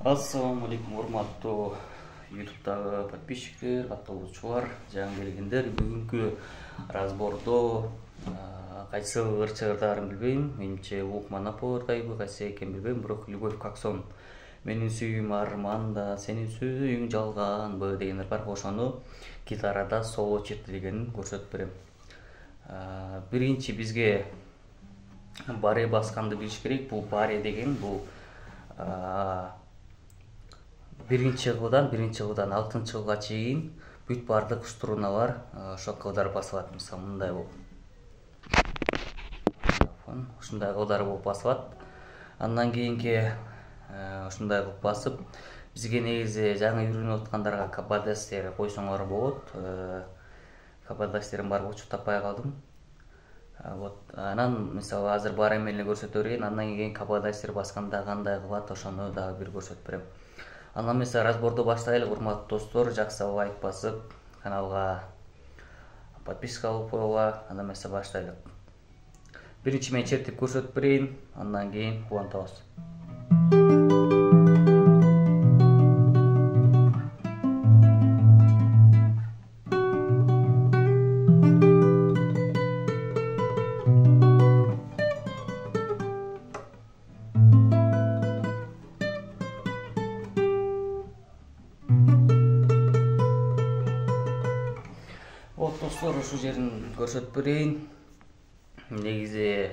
Ассаламу алейкум, урматтуу YouTube'дагы подписчиктер, катталуучулар, жаңы келгендер. Бүгүнкү разбордо кайсы ырчыгырдарын билбейм. Менимче Лукман Апордайбы, кайсы экенин билбейм, бирок Любовь Коксон менин сүйүүм арманда, сенин сүйүүң жалганбы дегендер бар. Ошону гитарада соло чертилгенин көрсөтүп берем. Биринчи бизге баре басканды билиш керек. Бул баре деген бул биринчи кылдан 6-чы кылга чейин бүт бардык струналар ошо кылдар басылат. Мисалы мындай болуп. Ушундай кылдар болуп басылат. Андан кийинки ушундай кылып басып, бизге негизи жаңы үйрөнүп аткандарга кабадастер койсоңор болот. Кабадастерим бар болчу, таппай калдым. Вот, анан мисалы азыр бар эмеле көрсөтө берейин. Андан кийин кабадастер басканда кандай кылат, ошону дагы бир көрсөтүп берем. Андан мисалы разборду баштайлы, урматтуу достор. Жакса лайк басып, каналга подписка алып коюла. Андан мисалы баштайлы. Биринчи мен чертип көрсөтүп берейин, андан кийин улантабыз. Вот достор, ушул жерин көрсөтүп берейин. Негизи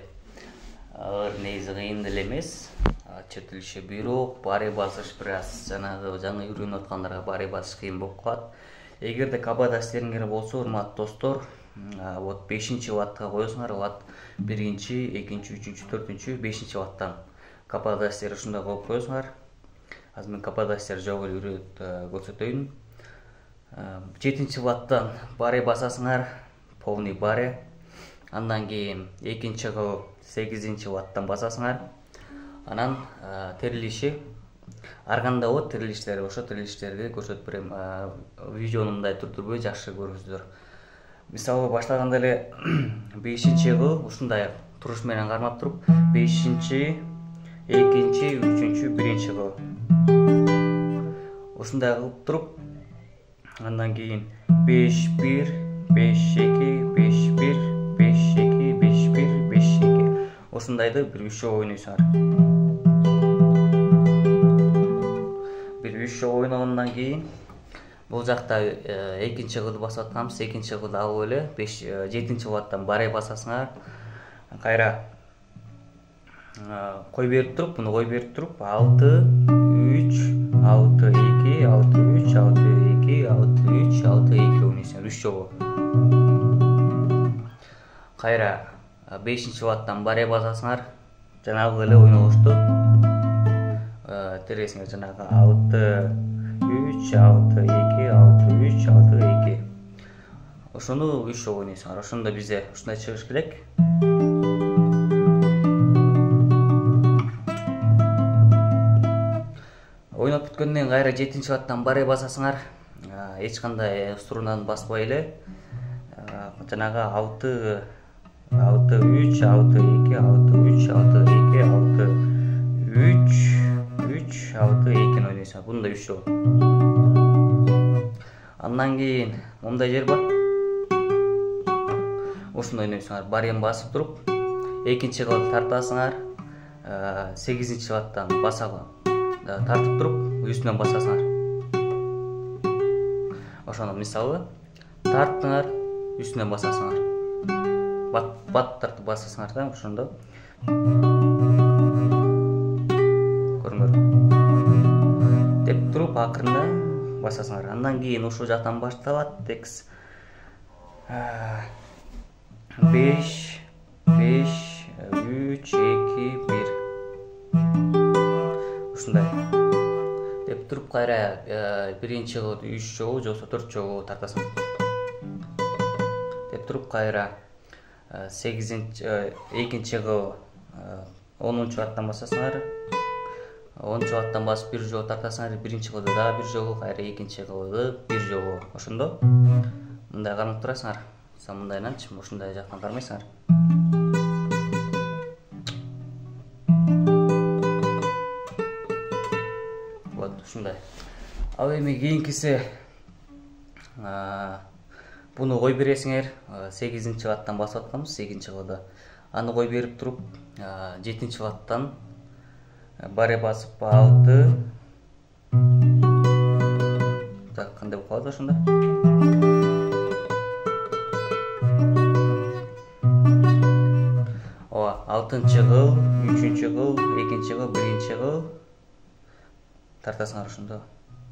кыйын деле эмес, чертилиши, бирок баре басыш бир аз жанагы жаңы үйрөнүп аткандарга баре басыш кыйын болуп калат. Эгерде кабадастериңер болсо, урматтуу достор, вот 5-чи ваттка коесуңар, ватт 1-чи, 2-чи, 3-чү, 4-чү, 5-чи ваттан кабадастер ушундай коюп коесуңар. Азыр мен кабадастер жок эле үйрөтүп көрсөтөйүн. 7-чи ваттан баре басасыңар, полный баре. Андан кийин 2-чи кыл 8-чи ваттан басасыңар. Анан терилиши ар кандай болот, терилиштери ошо терилиштерди көрсөтүп берем. Видеону мындай түрдүрбөй жакшы көрүңүздөр. Мисалы баштаганда эле 5-чи кыл ушундай туруш менен кармап туруп, 5-чи, 2-чи, 3-чү, 1-чи кыл. Ушундай кылып туруп, андан кийин 5-1, 5-2, 5-1, 5-2, 5-1, 5-2. Ушундайды бир 3 жолу ойнойсуңар. Бир 3 жолу ойногондон кийин бул жакта 2-чи кылды басып атканбыз, 2-чи кылды алып эле 7-чи ваттан баре басасыңар. Кайра кой берип туруп, муну кой берип туруп 6, 3, 6, 2, 6, 3, 6, 2, 6, 3, 6, 2 ойнойсуңар 3 жолу. Кайра 5-чи ваттан баре басасыңар. Жанагы эле ойногочту. Тересиңер жанагы 6, 3, 6, 2, 6, 3, 6, 2. Ошону 3 жолу ойнойсуңар. Ошондо бизде ушундай чыгыш керек. Ойноп бүткөндөн кийин кайра 7-чи ваттан баре басасыңар. Эч кандай струнаны баспай эле. Жанагы 6, 3, 6, 2, 6, 3, 6, 2, 6, 3, 3, 6, 2 ойнойсуңар. Буну да 3 жолу. Андан кийин мындай жер бар. Ушуну ойнойсуңар. Барен басып туруп, 2-чи кылды тартасыңар. 8-чи ваттан тартып туруп, үстүнөн басасыңар. Ошону мисалы тарттыңар, үстүнөн басасыңар. Бат тартып басасыңар да, ошондо. Көрүңөр. Деп туруп акырында басасыңар. Андан кийин ушул жактан башталат текст. 5, 5, 3, 2, 1. Ушундай. Деп туруп кайра биринчи кылды 3 жолу, жоксо 4 жолу тартасың. Деп туруп кайра 2-чи кыл 10-чу ваттан басасыңар. 10-чу ваттан басып 1 жолу тартасыңар. Биринчи кылды дагы 1 жолу, кайра 2-чи кылды 1 жолу. Ошондо мындай кармап турасыңар. Мындайнанчы, ушундай жактан кармайсыңар. Вот. ушундай. Ал эми кийинкиси буну кой бересиңер. 8-чи ваттан басып атканбыз, 8-чи кылда. Аны кой берип туруп, 7-чи ваттан баре басып 6. Так, кандай болуп калат ошондо? Ооба, 6-чы кыл, 3-чү кыл, 2-чи кыл, 1-чи кыл тартасыңар ошондо.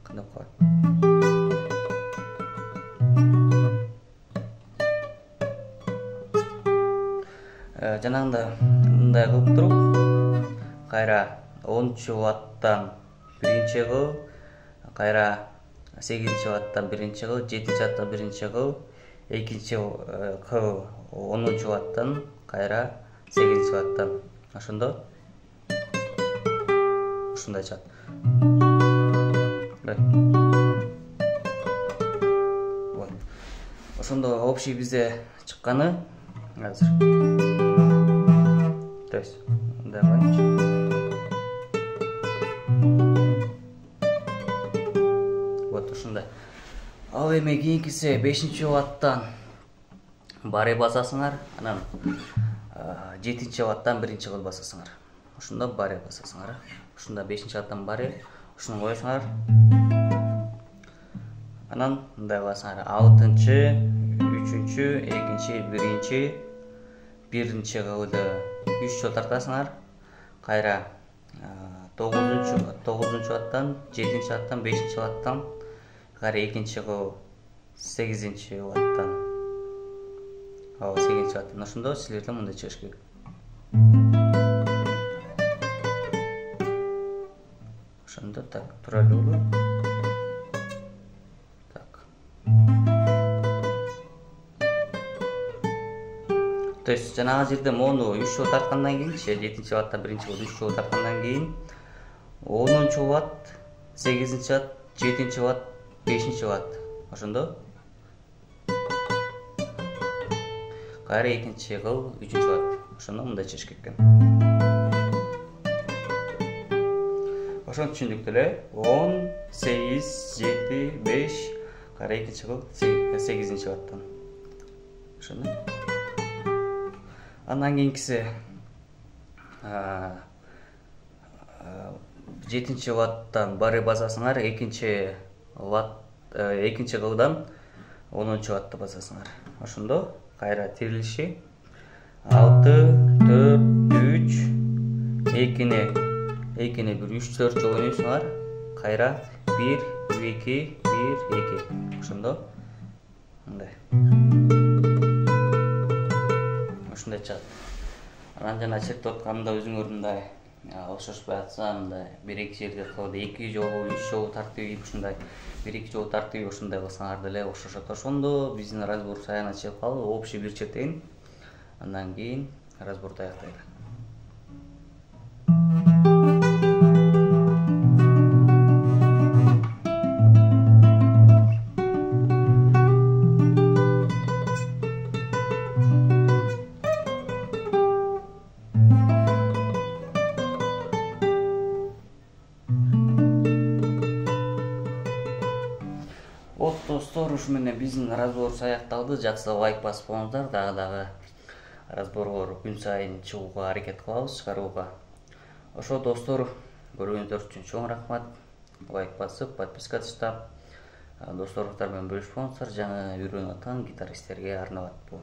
Кандай болуп калат? Жанагында мындай кылып туруп, кайра 10-чу ваттан 1-чи кыл, кайра 8-чи ваттан 1-чи кыл, 7-чи ваттан 1-чи кыл, 2-чи кыл 10-чу ваттан, кайра 8-чи ваттан. Ошондо ушундай чыгат. Вот. Ошондо общий бизде чыкканы азыр. То есть, мындай коеюнчу. Вот ушундай. Ал эми кийинкиси 5-чи ваттан баре басасыңар, анан 7-чи ваттан 1-чи кыл басасыңар. Ошондо баре басасыңар. Ушунда 5-чи ваттан баре, ушуну коесуңар. Анан мындай кыласыңар. 6-чы, 3-чү, 2-чи, 1-чи, 1-чи кылды 3 жол тартасыңар. Кайра 9-чу ваттан, 7-чи ваттан, 5-чи ваттан, кайра 2-чи кыл 8-чи ваттан. 8-чи ваттан. Ошондо силерден мындай чыгыш керек. Ошондо так, туралуу. Так. То есть жанагы жерде мону 3 жол тарткандан кийин, 7-чи ваттан 1-чи кыл 3 жол тарткандан кийин 10-чу ватт, 8-чи ватт, 7-чи ватт, 5-чи ватт. Ошондо кайра 2-чи кыл 3-чү ватт. Ошондо мындай чыгыш керек экен. Ошону түшүндүк эле. 10, 8, 7, 5, кайра 2-чи кыл 8-чи ваттан. Ошондо. Андан кийинкиси 7-чи ваттан баре басасыңар, 2-чи кылдан 10-чу ватты басасыңар. Ошондо кайра тирилиши 6, 4, 3, 2-не 1, 3, 4 жол ойнойсуңар. Кайра 1, 2, 1, 2. Ошондо мындай. Ушундай чыгат. Анан жана чектеп атканда өзүңөр мындай окшошпой атса, мындай 1-2 жерде кылды 2 жол, 3 жол тартып, ушундай 1-2 жол тартып, ушундай кылсаңар деле окшошот. Ошондо биздин разбор саягына чыгып калып, общий бир чертейин. Андан кийин разборду аяктайлы. Вот достор, ушу менен биздин разборубуз аякталды. Жакшы лайк басып коюңуздар. Дагы разборлор күн сайын чыгууга аракет кылабыз, чыгарууга. Ошо достор, көргөнүңүздөр үчүн чоң рахмат. Лайк басып, подписка таштап, досторуңуздар менен бөлүшүп коюңуздар. Жаңы үйрөнүп аткан гитаристтерге арнап аттуу.